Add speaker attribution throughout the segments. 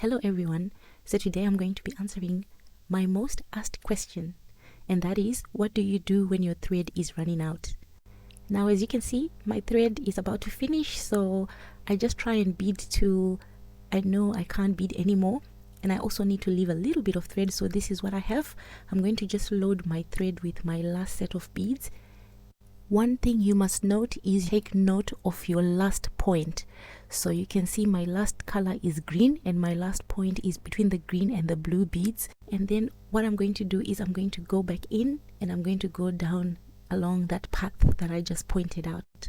Speaker 1: Hello everyone, so today I'm going to be answering my most asked question, and that is, what do you do when your thread is running out? Now as you can see, my thread is about to finish, so I just try and bead till I know I can't bead anymore, and I also need to leave a little bit of thread, so this is what I have. I'm going to just load my thread with my last set of beads. One thing you must note is take note of your last point. So you can see my last color is green and my last point is between the green and the blue beads. And then what I'm going to do is I'm going to go back in and I'm going to go down along that path that I just pointed out.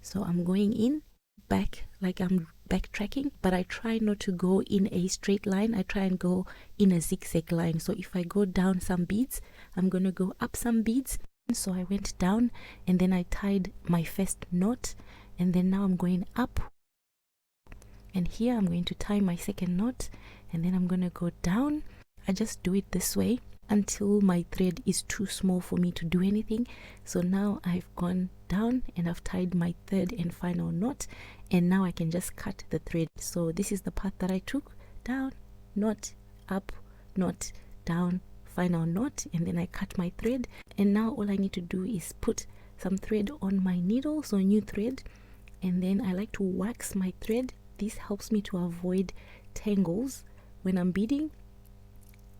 Speaker 1: So I'm going in, back, like I'm backtracking, but I try not to go in a straight line. I try and go in a zigzag line. So if I go down some beads, I'm going to go up some beads. So I went down and then I tied my first knot, and then now I'm going up, and here I'm going to tie my second knot, and then I'm going to go down. I just do it this way until my thread is too small for me to do anything. So now I've gone down and I've tied my third and final knot, and now I can just cut the thread. So this is the path that I took: down, knot, up, knot, down, final knot, and then I cut my thread. And now all I need to do is put some thread on my needle, so new thread, and then I like to wax my thread. This helps me to avoid tangles when I'm beading.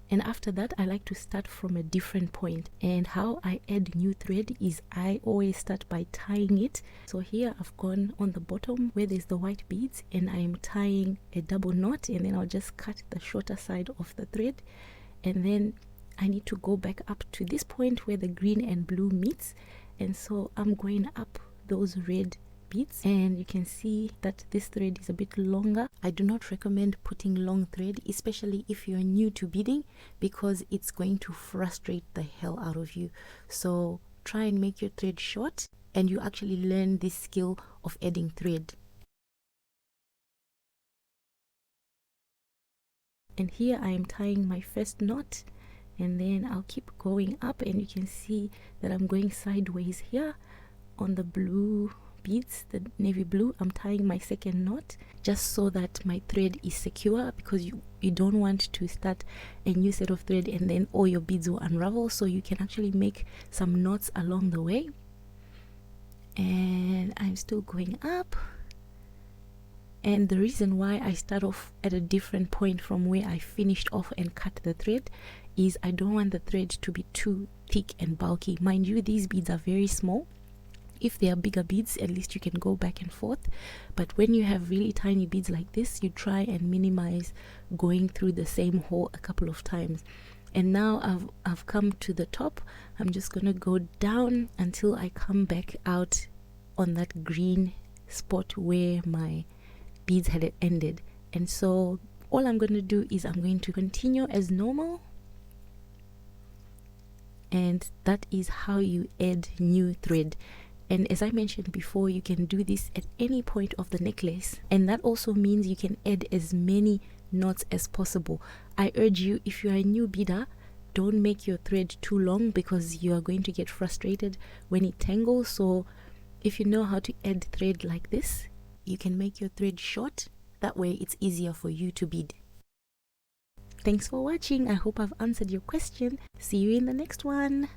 Speaker 1: And after that, I like to start from a different point. And how I add new thread is I always start by tying it. So here I've gone on the bottom where there's the white beads, and I'm tying a double knot, and then I'll just cut the shorter side of the thread, and then I need to go back up to this point where the green and blue meets, and so I'm going up those red beads, and you can see that this thread is a bit longer. I do not recommend putting long thread, especially if you're new to beading, because it's going to frustrate the hell out of you. So try and make your thread short, and you actually learn this skill of adding thread. And here I am tying my first knot, and then I'll keep going up, and you can see that I'm going sideways here on the blue beads, the navy blue. I'm tying my second knot just so that my thread is secure, because you don't want to start a new set of thread and then all your beads will unravel. So you can actually make some knots along the way. And I'm still going up. And the reason why I start off at a different point from where I finished off and cut the thread is I don't want the thread to be too thick and bulky. Mind you, these beads are very small. If they are bigger beads, at least you can go back and forth. But when you have really tiny beads like this, you try and minimize going through the same hole a couple of times. And now I've come to the top. I'm just gonna go down until I come back out on that green spot where my beads had ended. And so all I'm going to do is I'm going to continue as normal, and that is how you add new thread. And as I mentioned before, you can do this at any point of the necklace, and that also means you can add as many knots as possible. I urge you, if you are a new beader, don't make your thread too long, because you are going to get frustrated when it tangles. So if you know how to add thread like this, you can make your thread short. That way it's easier for you to bead. Thanks for watching. I hope I've answered your question. See you in the next one.